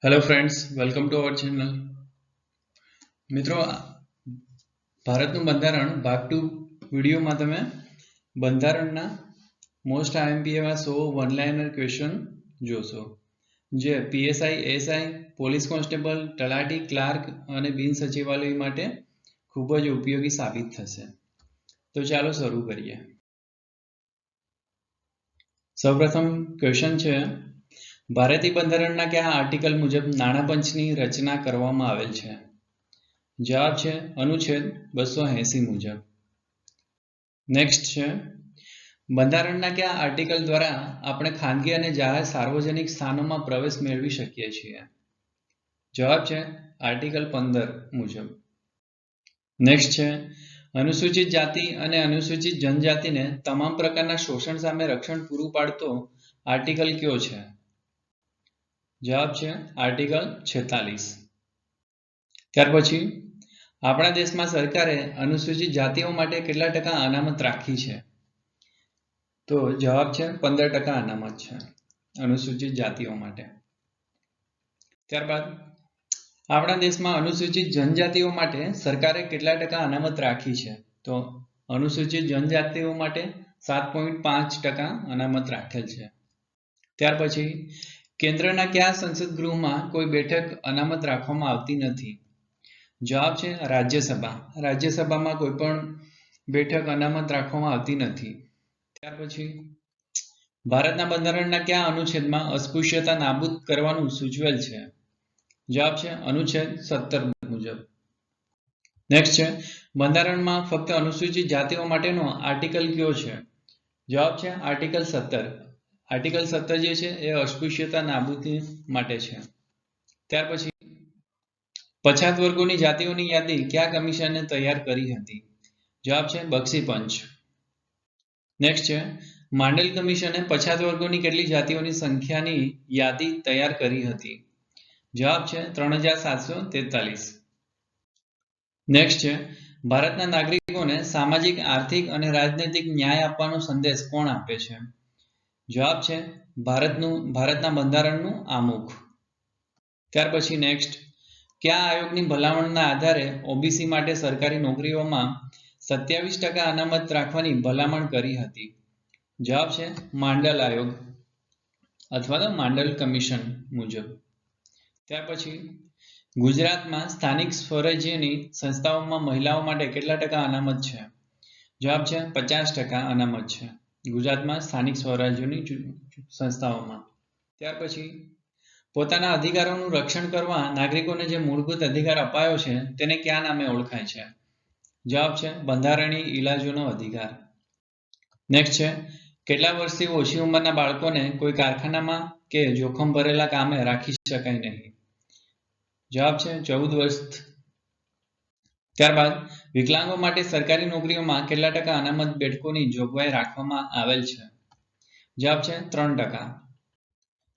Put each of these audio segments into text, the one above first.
Hello friends, welcome to our channel. મિત્રો, ભારતનું બંધારણ ભાગ 2 વિડીયોમાં તમે બંધારણના મોસ્ટ આઈએમપી એવા 100 વન લાઇનર ક્વેશ્ચન જોશો, જે પીએસઆઈ, એસઆઈ, પોલીસ કોન્સ્ટેબલ, તલાટી, ક્લાર્ક અને બિન સચિવાલય માટે ખૂબ જ ઉપયોગી સાબિત થશે. તો ચાલો શરૂ કરીએ. સૌપ્રથમ ક્વેશ્ચન છે, ભારતીય બંધારણના કયા આર્ટિકલ મુજબ નાણાં પંચની રચના કરવામાં આવેલ છે? જવાબ છે અનુચ્છેદ 280 મુજબ. નેક્સ્ટ છે, બંધારણના કયા આર્ટિકલ દ્વારા આપણે ખાનગી અને જાહેર સાર્વજનિક સ્થાનોમાં પ્રવેશ મેળવી શકીએ છીએ? જવાબ છે આર્ટિકલ 15 મુજબ. નેક્સ્ટ છે, અનુસૂચિત જાતિ અને અનુસૂચિત જનજાતિને તમામ પ્રકારના શોષણ સામે રક્ષણ પૂરું પાડતો આર્ટિકલ કયો છે? જવાબ છે આર્ટિકલ 46. ત્યાર પછી, આપણા દેશમાં સરકારે અનુસૂચિત જાતિઓ માટે કેટલા ટકા અનામત રાખી છે? તો જવાબ છે 15% અનામત છે અનુસૂચિત જાતિઓ માટે. ત્યારબાદ, આપણા દેશમાં અનુસૂચિત જનજાતિઓ માટે સરકારે કેટલા ટકા અનામત રાખી છે? તો અનુસૂચિત જનજાતિઓ માટે 7.5% અનામત રાખેલ છે. ત્યાર પછી, કેન્દ્રના કયા સંસદ ગૃહમાં કોઈ બેઠક અનામત રાખવામાં આવતી નથી? જવાબ છે રાજ્યસભા. રાજ્યસભામાં કોઈ પણ બેઠક અનામત રાખવામાં આવતી નથી. ત્યાર પછી, ભારતના બંધારણના કયા અનુચ્છેદમાં અસ્પૃશ્યતા નાબૂદ કરવાનું સૂચવેલ છે? જવાબ છે અનુચ્છેદ 17 મુજબ. નેક્સ્ટ છે, બંધારણમાં ફક્ત અનુસૂચિત જાતિઓ માટેનો આર્ટિકલ કયો છે? જવાબ છે આર્ટિકલ 17. આર્ટિકલ 17 જે છે એ અસ્પૃશ્યતા નાબૂદી માટે છે. ત્યાર પછી, પછાત વર્ગોની જાતિઓની યાદી કયા કમિશને તૈયાર કરી હતી? જવાબ છે બક્ષી પંચ. નેક્સ્ટ છે, માંડલ કમિશને પછાત વર્ગોની કેટલી જાતિઓની સંખ્યાની યાદી તૈયાર કરી હતી? જવાબ છે 3743. નેક્સ્ટ છે, ભારતના નાગરિકોને સામાજિક, આર્થિક અને રાજનૈતિક ન્યાય આપવાનો સંદેશ કોણ આપે છે? જવાબ છે ભારતના બંધારણનું આમુખ. ત્યાર પછી નેક્સ્ટ, કયા આયોગની ભલામણના આધારે ઓબીસી માટે સરકારી નોકરીઓમાં 27% અનામત રાખવાની ભલામણ કરી હતી? જવાબ છે માંડલ આયોગ અથવા તો માંડલ કમિશન મુજબ. ત્યાર પછી, ગુજરાતમાં સ્થાનિક સ્વરાજ્યની સંસ્થાઓમાં મહિલાઓ માટે કેટલા ટકા અનામત છે? જવાબ છે 50% અનામત છે ગુજરાતમાં સ્થાનિક સ્વરાજ્યની સંસ્થાઓમાં. ત્યાર પછી, પોતાના અધિકારોનું રક્ષણ કરવા નાગરિકોને જે મૂળભૂત અધિકાર અપાયો છે તેને કયા નામે ઓળખાય છે? જવાબ છે બંધારણીય ઇલાજોનો અધિકાર. નેક્સ્ટ છે, કેટલા વર્ષથી ઓછી ઉંમરના બાળકોને કોઈ કારખાનામાં કે જોખમ ભરેલા કામે રાખી શકાય નહીં? જવાબ છે 14 વર્ષ. ત્યારબાદ, વિકલાંગો માટે સરકારી નોકરીઓમાં કેટલા ટકા અનામત બેઠકોની જોગવાઈ રાખવામાં આવેલ છે? જવાબ છે 3%.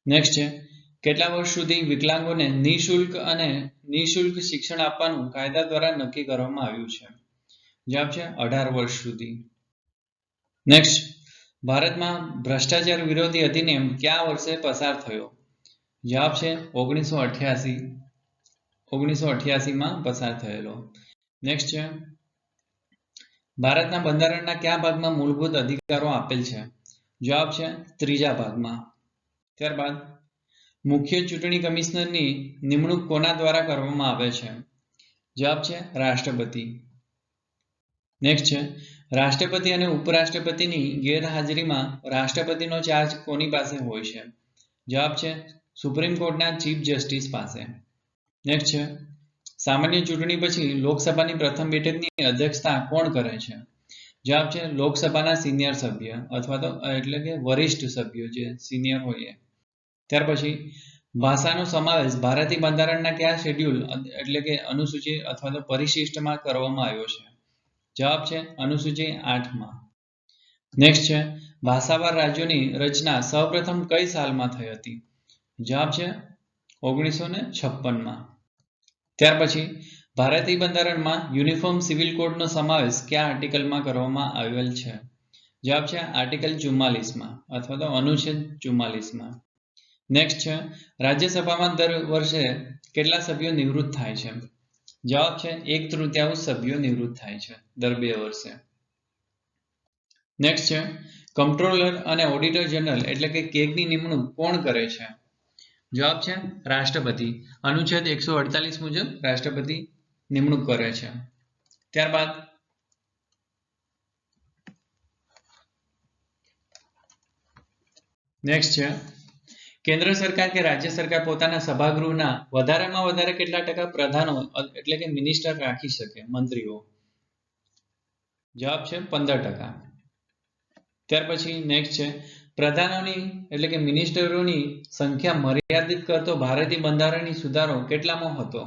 નેક્સ્ટ છે, કેટલા વર્ષ સુધી વિકલાંગોને નિઃશુલ્ક શિક્ષણ આપવાનું કાયદા દ્વારા નક્કી કરવામાં આવ્યું છે? જવાબ છે 18 વર્ષ સુધી. નેક્સ્ટ, ભારતમાં ભ્રષ્ટાચાર વિરોધી અધિનિયમ કયા વર્ષે પસાર થયો? જવાબ છે 1988માં પસાર થયેલો. નેક્સ્ટ છે, ભારતના બંધારણના કયા ભાગમાં મૂળભૂત અધિકારો આપેલ છે? જવાબ છે 3જા ભાગમાં. ત્યારબાદ, મુખ્ય ચૂંટણી કમિશનરની નિમણૂક કોના દ્વારા કરવામાં આવે છે? જવાબ છે રાષ્ટ્રપતિ. નેક્સ્ટ છે, રાષ્ટ્રપતિ અને ઉપરાષ્ટ્રપતિની ગેરહાજરીમાં રાષ્ટ્રપતિનો ચાર્જ કોની પાસે હોય છે? જવાબ છે સુપ્રીમ કોર્ટના ચીફ જસ્ટિસ પાસે. નેક્સ્ટ છે, સામાન્ય ચૂંટણી પછી લોકસભાની પ્રથમ બેઠકની અધ્યક્ષતા કોણ કરે છે? જવાબ છે લોકસભાના સિનિયર સભ્ય અથવા તો એટલે કે વરિષ્ઠ સભ્યો જે સિનિયર હોય. ત્યાર પછી, ભાષાનો સમાવેશ ભારતીય બંધારણના કયા શેડ્યુલ એટલે કે અનુસૂચિ અથવા તો પરિશિષ્ટમાં કરવામાં આવ્યો છે? જવાબ છે અનુસૂચિ 8માં. નેક્સ્ટ છે, ભાષાવાર રાજ્યોની રચના સૌપ્રથમ કઈ સાલમાં થઈ હતી? જવાબ છે 1956માં. ત્યાર પછી, ભારતીય બંધારણમાં યુનિફોર્મ સિવિલ કોડનો સમાવેશ કયા આર્ટિકલમાં કરવામાં આવેલ છે? જવાબ છે આર્ટિકલ 44માં અથવા તો અનુચ્છેદ 44માં. નેક્સ્ટ છે રાજ્યસભામાં દર વર્ષે કેટલા સભ્યો નિવૃત્ત થાય છે? જવાબ છે 1/3 સભ્યો નિવૃત્ત થાય છે દર 2 વર્ષે. નેક્સ્ટ છે કંટ્રોલર અને ઓડિટર જનરલ એટલે કે કેગની નિમણૂક કોણ કરે છે? જવાબ છે રાષ્ટ્રપતિ. અનુચ્છેદ 148 મુજબ રાષ્ટ્રપતિ નિમણૂક કરે છે. ત્યારબાદ નેક્સ્ટ છે કેન્દ્ર સરકાર કે રાજ્ય સરકાર પોતાના સભાગૃહના વધારેમાં વધારે કેટલા ટકા પ્રધાનો એટલે કે મિનિસ્ટર રાખી શકે, મંત્રીઓ? જવાબ છે 15%. ત્યાર પછી નેક્સ્ટ છે પ્રધાનોની એટલે કે મિનિસ્ટરોની સંખ્યા મર્યાદિત કરતો ભારતીય બંધારણીય સુધારો કેટલામો હતો?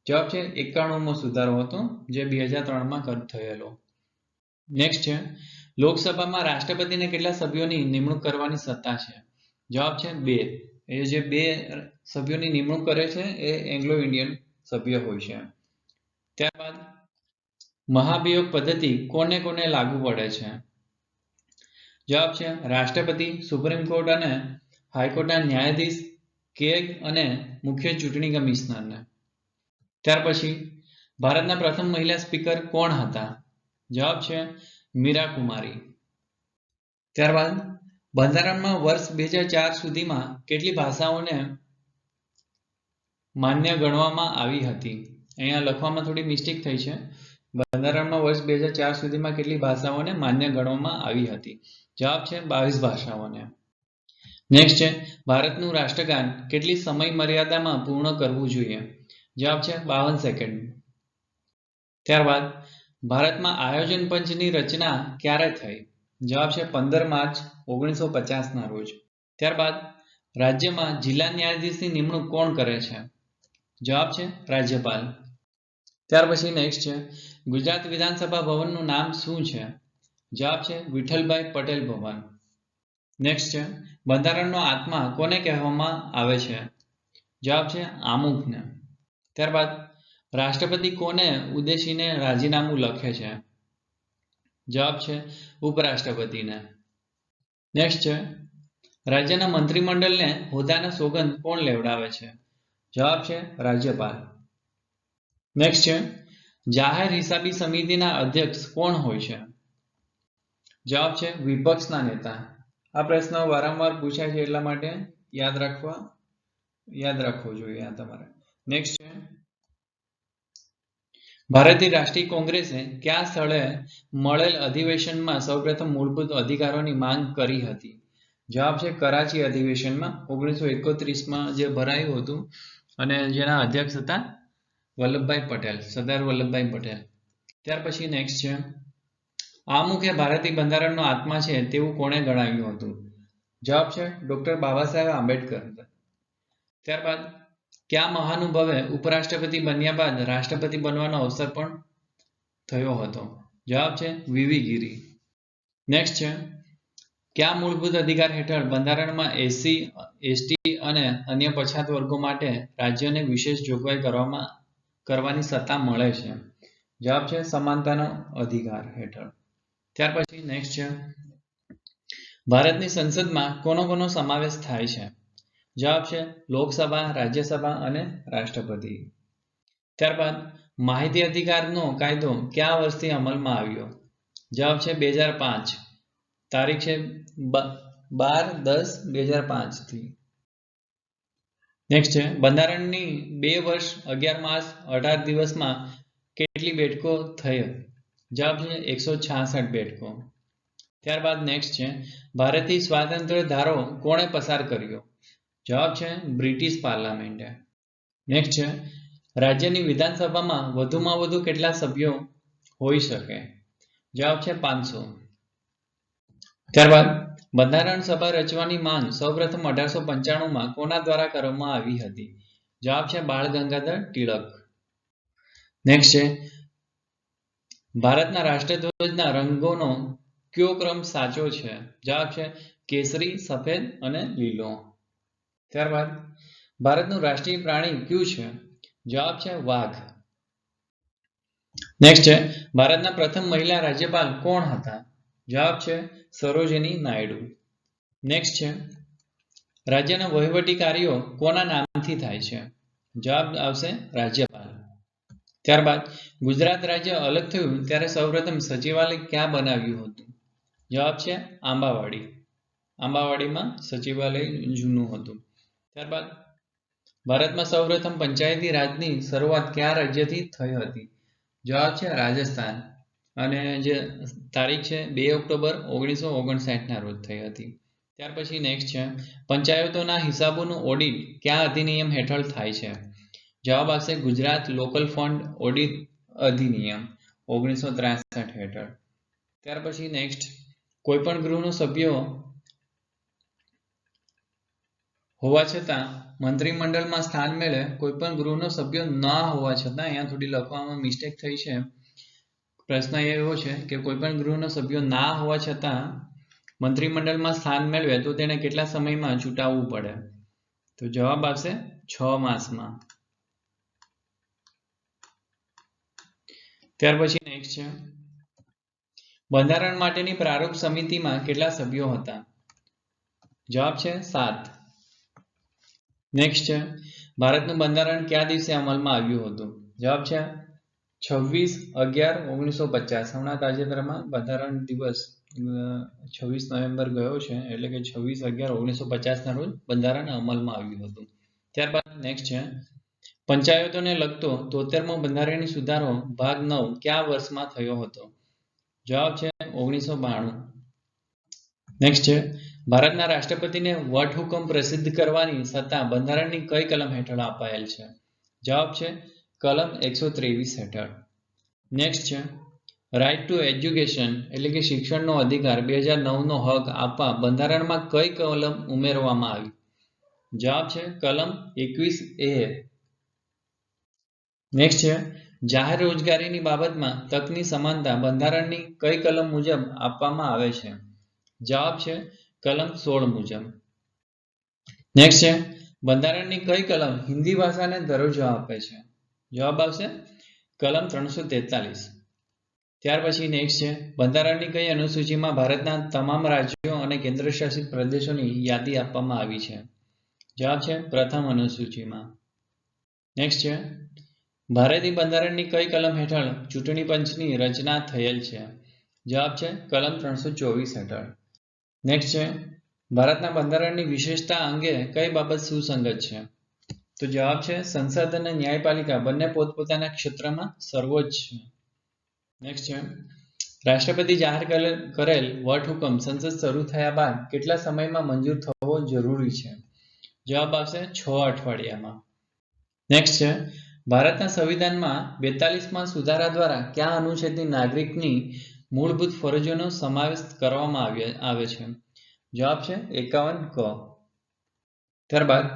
જવાબ છે 91મો સુધારો હતો જે 2003માં થયેલો. નેક્સ્ટ છે લોકસભામાં રાષ્ટ્રપતિને કેટલા સભ્યોની નિમણૂક કરવાની સત્તા છે? જવાબ છે 2. એ જે 2 સભ્યોની નિમણૂક કરે છે એ એંગ્લો ઇન્ડિયન સભ્ય હોય છે. ત્યારબાદ મહાભિયોગ પદ્ધતિ કોને કોને લાગુ પડે છે? જવાબ છે રાષ્ટ્રપતિ, સુપ્રીમ કોર્ટ અને હાઈકોર્ટના ન્યાયાધીશ, કેગ અને મુખ્ય ચૂંટણી કમિશનરને. ત્યાર પછી ભારતના પ્રથમ મહિલા સ્પીકર કોણ હતા? જવાબ છે મીરા કુમારી. ત્યારબાદ બંધારણમાં વર્ષ 2004 સુધીમાં કેટલી ભાષાઓને માન્ય ગણવામાં આવી હતી? અહીંયા લખવામાં થોડી મિસ્ટેક થઈ છે. બંધારણમાં વર્ષ 2004 સુધીમાં કેટલી ભાષાઓને માન્ય ગણવામાં આવી હતી? જવાબ છે 22 ભાષાઓને. નેક્સ્ટ છે ભારતનું રાષ્ટ્રગાન કેટલી સમય મર્યાદામાં પૂર્ણ કરવું જોઈએ? જવાબ છે 52 સેકન્ડ. ત્યારબાદ ભારતમાં આયોજન પંચની રચના ક્યારે થઈ? જવાબ છે 15 માર્ચ 1950ના રોજ. ત્યારબાદ રાજ્યમાં જિલ્લા ન્યાયાધીશની નિમણૂક કોણ કરે છે? જવાબ છે રાજ્યપાલ. ત્યાર પછી નેક્સ્ટ છે ગુજરાત વિધાનસભા ભવનનું નામ શું છે? જવાબ છે વિઠ્ઠલભાઈ પટેલ ભવન. નેક્સ્ટ છે બંધારણનો આત્મા કોને કહેવામાં આવે છે? જવાબ છે આમુખને. ત્યારબાદ રાષ્ટ્રપતિ કોને ઉદ્દેશીને રાજીનામું લખે છે? જવાબ છે ઉપરાષ્ટ્રપતિને. નેક્સ્ટ છે રાજ્યના મંત્રીમંડળને હોદ્દાના સોગંદ કોણ લેવડાવે છે? જવાબ છે રાજ્યપાલ. નેક્સ્ટ છે જાહેર હિસાબી સમિતિના અધ્યક્ષ કોણ હોય છે? જવાબ છે વિપક્ષના નેતા. આ પ્રશ્ન વારંવાર પૂછાય છે એટલા માટે યાદ રાખવો જોઈએ આ તમારે. નેક્સ્ટ છે ભારતીય રાષ્ટ્રીય કોંગ્રેસે કયા સ્થળે મળેલ અધિવેશનમાં સૌપ્રથમ મૂળભૂત અધિકારોની માંગ કરી હતી? જવાબ છે કરાચી અધિવેશનમાં 1931માં જે ભરાયું હતું અને જેના અધ્યક્ષ હતા વલ્લભભાઈ પટેલ, સરદાર વલ્લભભાઈ પટેલ. ત્યાર પછી નેક્સ્ટ છે આમુખ એ ભારતીય બંધારણનો આત્મા છે તેવું કોણે ગણાવ્યું હતું? જવાબ છે ડોક્ટર બાબા સાહેબ આંબેડકર. ત્યારબાદ કયા મહાનુભાવે ઉપરાષ્ટ્રપતિ બન્યા બાદ રાષ્ટ્રપતિ બનવાનો અવસર પણ થયો હતો? જવાબ છે વીવી ગિરી. નેક્સ્ટ છે કયા મૂળભૂત અધિકાર હેઠળ બંધારણમાં એસસી, એસટી અને અન્ય પછાત વર્ગો માટે રાજ્યોને વિશેષ જોગવાઈ કરવાની સત્તા મળે છે? જવાબ છે સમાનતાનો અધિકાર હેઠળ. ત્યાર પછી નેક્સ્ટ છે ભારતની સંસદમાં કોનો સમાવેશ થાય છે? જવાબ છે લોકસભા, રાજ્યસભા અને રાષ્ટ્રપતિ. ત્યારબાદ માહિતી અધિકારનો કાયદો કયા વર્ષથી અમલમાં આવ્યો? જવાબ છે 2005. તારીખ છે 12/10/2005 થી. નેક્સ્ટ છે બંધારણની 2 વર્ષ 11 માસ 18 દિવસમાં કેટલી બેઠકો થઈ? જવાબ છે 166 બેઠકો. ત્યારબાદ નેક્સ્ટ છે ભારતીય સ્વાતંત્ર્ય ધારો કોણે પસાર કર્યો? જવાબ છે બ્રિટિશ પાર્લામેન્ટે. નેક્સ્ટ છે રાજ્યની વિધાનસભામાં વધુમાં વધુ કેટલા સભ્યો હોઈ શકે? જવાબ છે 500. ત્યારબાદ બંધારણ સભા રચવાની માંગ સૌપ્રથમ 1895માં કોના દ્વારા કરવામાં આવી હતી? જવાબ છે બાળ ગંગાધર ટિળક. નેક્સ્ટ છે ભારતના રાષ્ટ્રધ્વજના રંગોનો કયો ક્રમ સાચો છે? જવાબ છે કેસરી, સફેદ અને લીલો. ત્યારબાદ ભારતનું રાષ્ટ્રીય પ્રાણી કયું છે? જવાબ છે વાઘ. નેક્સ્ટ છે ભારતના પ્રથમ મહિલા રાજ્યપાલ કોણ હતા? જવાબ છે સરોજિની નાયડુ. નેક્સ્ટ છે રાજ્યના વહીવટી કાર્યો કોના નામથી થાય છે? જવાબ આવશે રાજ્યપાલ. ત્યારબાદ ગુજરાત રાજ્ય અલગ થયું ત્યારે સૌપ્રથમ સચિવાલય ક્યાં બનાવ્યું હતું? જવાબ છે આંબાવાડી. આંબાવાડીમાં સચિવાલય જૂનું હતું. ત્યારબાદ ભારતમાં સૌપ્રથમ પંચાયતી રાજની શરૂઆત કયા રાજ્યથી થઈ હતી? જવાબ છે રાજસ્થાન. અને જે તારીખ છે 2 ઓક્ટોબર 1959 ના રોજ થઈ હતી. ત્યાર પછી નેક્સ્ટ છે પંચાયતોના હિસાબોનું ઓડિટ કયા અધિનિયમ હેઠળ થાય છે? જવાબ આવશે ગુજરાત લોકલ ફંડ ઓડિટ અધિનિયમ 1963 હેઠળ. ત્યાર પછી નેક્સ્ટ કોઈ પણ ગૃહનો સભ્યો હોવા છતાં મંત્રીમંડળમાં સ્થાન મેળવે, કોઈ પણ ગૃહનો સભ્ય ના હોવા છતાં, અહીંયા થોડી લખવામાં મિસ્ટેક થઈ છે. પ્રશ્ન એવો છે કે કોઈ પણ ગૃહનો સભ્યો ના હોવા છતાં મંત્રીમંડળમાં સ્થાન મેળવે તો તેને કેટલા સમયમાં ચૂંટાવવું પડે? તો જવાબ આવશે 6 માસમાં. ત્યાર પછી નેક્સ્ટ છે બંધારણ માટેની પ્રારૂપ સમિતિમાં કેટલા સભ્યો હતા? જવાબ છે 7. નેક્સ્ટ છે ભારતનું બંધારણ કયા દિવસે અમલમાં આવ્યું હતું? જવાબ છે 26/11/1950. હમણાં તાજેતરમાં બંધારણ દિવસ 26 નવેમ્બર ગયો છે, એટલે કે 26/11/1950 ના રોજ બંધારણ અમલમાં આવ્યું હતું. ત્યારબાદ નેક્સ્ટ છે પંચાયતોને લગતો 73મો બંધારણીય સુધારો ભાગ 9 કયા વર્ષમાં થયો હતો? જવાબ છે 1992. નેક્સ્ટ છે ભારતના રાષ્ટ્રપતિને વટહુકમ પ્રસિદ્ધ કરવાની સત્તા બંધારણની કઈ કલમ હેઠળ અપાયેલ છે? જવાબ છે કલમ 123 હેઠળ. નેક્સ્ટ છે રાઇટ ટુ એજ્યુકેશન એટલે કે શિક્ષણનો અધિકાર 2009 નો હક આપવા બંધારણમાં કઈ કલમ ઉમેરવામાં આવી? જવાબ છે કલમ 21A. નેક્સ્ટ છે જાહેર રોજગારીની બાબતમાં તકની સમાનતા બંધારણની કઈ કલમ મુજબ આપવામાં આવે છે? જવાબ છે કલમ 16 મુજબ. નેક્સ્ટ છે બંધારણની કઈ કલમ હિન્દી ભાષાને દરજ્જો આપે છે? જવાબ આવશે કલમ 343. ત્યાર પછી નેક્સ્ટ છે બંધારણની કઈ અનુસૂચિમાં ભારતના તમામ રાજ્યો અને કેન્દ્રશાસિત પ્રદેશોની યાદી આપવામાં આવી છે? જવાબ છે પ્રથમ અનુસૂચિમાં. નેક્સ્ટ છે ભારતીય બંધારણની કઈ કલમ હેઠળ ચૂંટણી પંચની રચના થયેલ છે? જવાબ છે કલમ 324 હેઠળ. નેક્સ્ટ છે ભારતના બંધારણની વિશેષતા અંગે કઈ બાબત સુસંગત છે? તો જવાબ છે સંસદ અને ન્યાયપાલિકા બંને પોતપોતાના ક્ષેત્રમાં સર્વોચ્ચ છે. નેક્સ્ટ છે રાષ્ટ્રપતિ જાહેર કરેલ વટહુકમ સંસદ શરૂ થયા બાદ કેટલા સમયમાં મંજૂર થવો જરૂરી છે? જવાબ આવશે 6 અઠવાડિયામાં. નેક્સ્ટ છે ભારતના સંવિધાનમાં 42માં સુધારા દ્વારા કયા અનુચ્છેદની નાગરિકની મૂળભૂત ફરજોનો સમાવેશ કરવામાં આવે છે? જવાબ છે 51 ક. ત્યારબાદ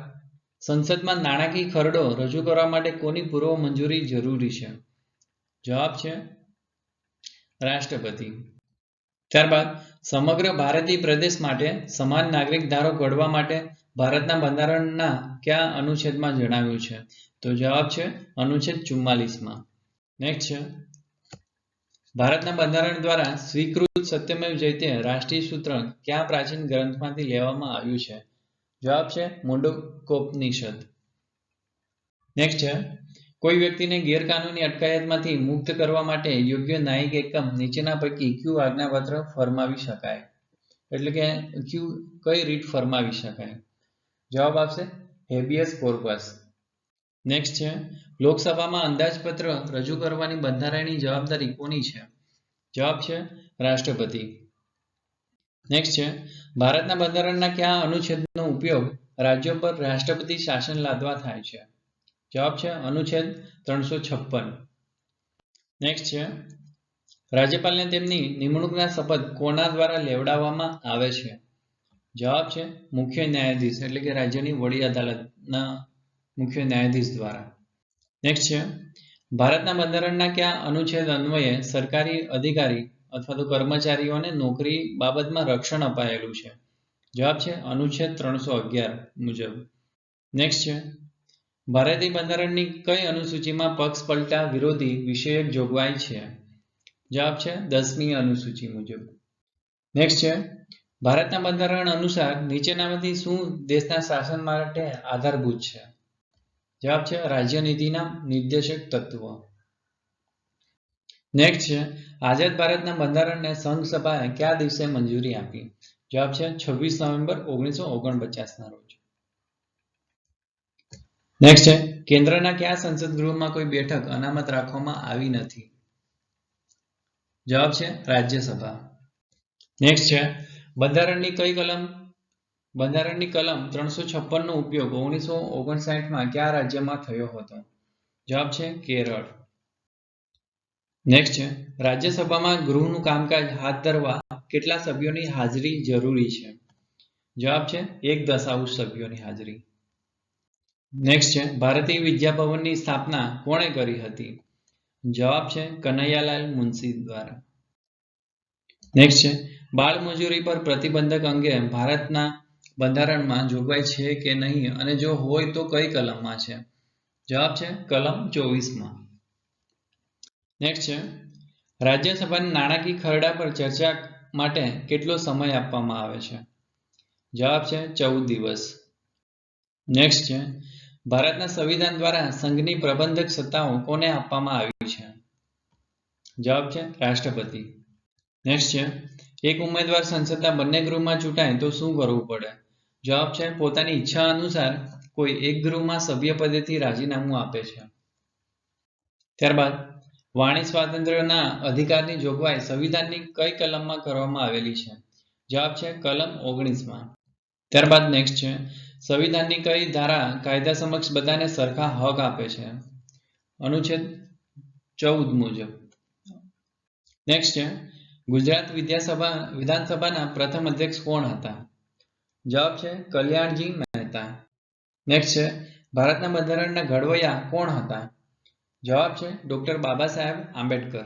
સંસદમાં નાણાકીય ખરડો રજૂ કરવા માટે કોની પૂર્વ મંજૂરી જરૂરી છે? જવાબ છે રાષ્ટ્રપતિ. ત્યારબાદ સમગ્ર ભારતીય પ્રદેશ માટે સમાન નાગરિક ધારો ઘડવા માટે ભારતના બંધારણના કયા અનુચ્છેદમાં જણાવ્યું છે? તો જવાબ છે અનુચ્છેદ 44માં. નેક્સ્ટ છે ભારતના બંધારણ દ્વારા સ્વીકૃત સત્યમેવ જયતે રાષ્ટ્રીય સૂત્ર કયા પ્રાચીન ગ્રંથમાંથી લેવામાં આવ્યું છે? જવાબ છે મુંડકોપનિષદ. નેક્સ્ટ છે કોઈ વ્યક્તિને ગેરકાનૂની અટકાયતમાંથી મુક્ત કરવા માટે યોગ્ય ન્યાયિક એકમ નીચેના પૈકી કયું આજ્ઞાપત્ર ફરમાવી શકાય? એટલે કે કઈ રીત ફરમાવી શકાય? જવાબ આવશે હેબિયસ કોર્પસ. નેક્સ્ટ છે લોકસભામાં અંદાજપત્ર રજૂ કરવાની બંધારણીય જવાબદારી કોની છે? જવાબ છે રાષ્ટ્રપતિ. નેક્સ્ટ છે ભારતના બંધારણના કયા અનુચ્છેદનો ઉપયોગ રાજ્યો પર રાષ્ટ્રપતિ શાસન લાદવા થાય છે? જવાબ છે અનુચ્છેદ 356. નેક્સ્ટ છે રાજ્યપાલને તેમની નિમણૂકના શપથ કોના દ્વારા લેવડાવવામાં આવે છે? જવાબ છે મુખ્ય ન્યાયાધીશ એટલે કે રાજ્યની વડી અદાલતના મુખ્ય ન્યાયાધીશ દ્વારા. નેક્સ્ટ છે ભારતના બંધારણના કયા અનુચ્છેદ અન્વયે સરકારી અધિકારી અથવા તો કર્મચારીઓને નોકરી બાબતમાં રક્ષણ અપાયેલું છે? જવાબ છે અનુચ્છેદ 311 મુજબ. નેક્સ્ટ છે ભારતીય બંધારણની કઈ અનુસૂચિમાં પક્ષ પલટા વિરોધી વિષયક જોગવાઈ છે? જવાબ છે 10મી અનુસૂચિ મુજબ. નેક્સ્ટ છે ભારતના બંધારણ અનુસાર નીચેનામાંથી શું દેશના શાસન માટે આધારભૂત છે? જવાબ છે રાજ્યનીતિના નિર્દેશક તત્વો. નેક્સ્ટ છે આઝાદ ભારતના બંધારણને સંઘ સભાએ કયા દિવસે મંજૂરી આપી? જવાબ છે 26 નવેમ્બર 1949 ના રોજ. નેક્સ્ટ છે કેન્દ્રના કયા સંસદ ગૃહમાં કોઈ બેઠક અનામત રાખવામાં આવી નથી? જવાબ છે રાજ્યસભા. નેક્સ્ટ છે બંધારણની કલમ 356 નો ઉપયોગ 1959માં કયા રાજ્યમાં થયો હતો? જવાબ છે કેરળ. નેક્સ્ટ છે રાજ્યસભામાં ગૃહનું કામકાજ હાથ ધરવા કેટલા સભ્યોની હાજરી જરૂરી છે? જવાબ છે 1/10 સભ્યોની હાજરી. નેક્સ્ટ છે ભારતીય વિદ્યાભવનની સ્થાપના કોણે કરી હતી? જવાબ છે કનૈયાલાલ મુનશી દ્વારા. નેક્સ્ટ છે બાળ મજૂરી પર પ્રતિબંધક અંગે ભારતના બંધારણમાં જોગવાઈ છે કે નહીં અને જો હોય તો કઈ કલમમાં છે? જવાબ છે કલમ 24માં. નેક્સ્ટ છે રાજ્યસભાના નાણાકીય ખરડા પર ચર્ચા માટે કેટલો સમય આપવામાં આવે છે? જવાબ છે 14 દિવસ. નેક્સ્ટ છે ભારતના સંવિધાન દ્વારા સંઘની પ્રબંધક સત્તાઓ કોને આપવામાં આવી છે? જવાબ છે રાષ્ટ્રપતિ. નેક્સ્ટ છે એક ઉમેદવાર સંસદના બંને ગૃહમાં ચૂંટાય તો શું કરવું પડે? જવાબ છે પોતાની ઈચ્છા અનુસાર કોઈ એક ગૃહમાં સભ્યપદેથી રાજીનામું આપે છે. ત્યારબાદ વાણી સ્વાતંત્ર્યના અધિકારની જોગવાઈ સંવિધાનની કઈ કલમમાં કરવામાં આવેલી છે? જવાબ છે કલમ 19માં. ત્યારબાદ નેક્સ્ટ છે સંવિધાનની કઈ ધારા કાયદા સમક્ષ બધાને સરખા હક આપે છે? અનુચ્છેદ 14 મુજબ. નેક્સ્ટ છે ગુજરાત વિધાનસભાના પ્રથમ અધ્યક્ષ કોણ હતા? જવાબ છે કલ્યાણજી મહેતા. નેક્સ્ટ છે ભારતના બંધારણના ઘડવૈયા કોણ હતા? જવાબ છે ડોક્ટર બાબા સાહેબ આંબેડકર.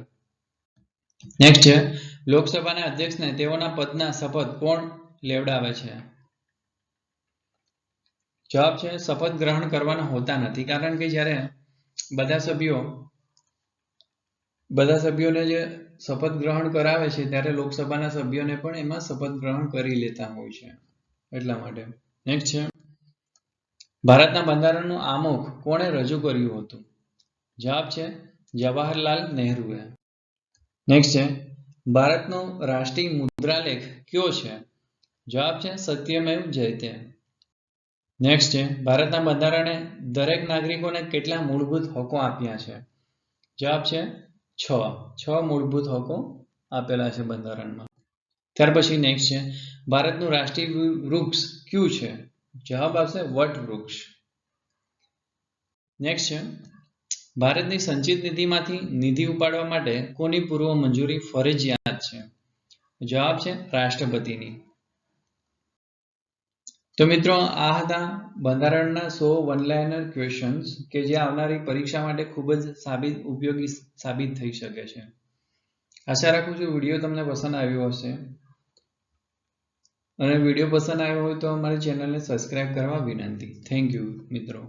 નેક્સ્ટ છે લોકસભાના અધ્યક્ષને તેઓના પદના શપથ કોણ લેવડાવે છે? જવાબ છે શપથ ગ્રહણ કરવાના હોતા નથી, કારણ કે જ્યારે બધા સભ્યોને જે શપથ ગ્રહણ કરાવે છે ત્યારે લોકસભાના સભ્યોને પણ એમાં શપથ ગ્રહણ કરી લેતા હોય છે, એટલા માટે. નેક્સ્ટ છે ભારતના બંધારણનું આમુખ કોણે રજૂ કર્યું હતું? જવાબ છે જવાહરલાલ નહેરુએ. નેક્સ્ટ છે ભારતનો રાષ્ટ્રીય મુદ્રાલેખ કયો છે? જવાબ છે સત્યમેવ જયતે. નેક્સ્ટ છે ભારતના બંધારણે દરેક નાગરિકોને કેટલા મૂળભૂત હકો આપ્યા છે? જવાબ છે 6 મૂળભૂત હકો આપેલા છે બંધારણમાં. ત્યાર પછી નેક્સ્ટ છે ભારતનું રાષ્ટ્રીય વૃક્ષ કયું છે? જવાબ આવશે વટ વૃક્ષ. નેક્સ્ટ છે ભારતની સંચિત નિધિમાંથી નિધિ ઉપાડવા માટે કોની પૂર્વ મંજૂરી ફરજિયાત છે? જવાબ છે રાષ્ટ્રપતિની. તો મિત્રો આ હતા બંધારણના 100 વન લાઇનર ક્વેશ્ચન્સ કે જે આવનારી પરીક્ષા માટે ખૂબ જ ઉપયોગી સાબિત થઈ શકે છે. આશા રાખું છું વિડીયો તમને પસંદ આવ્યો હશે, અને વિડીયો પસંદ આવ્યો હોય તો અમારી ચેનલને સબસ્ક્રાઇબ કરવા વિનંતી. થેન્ક યુ મિત્રો.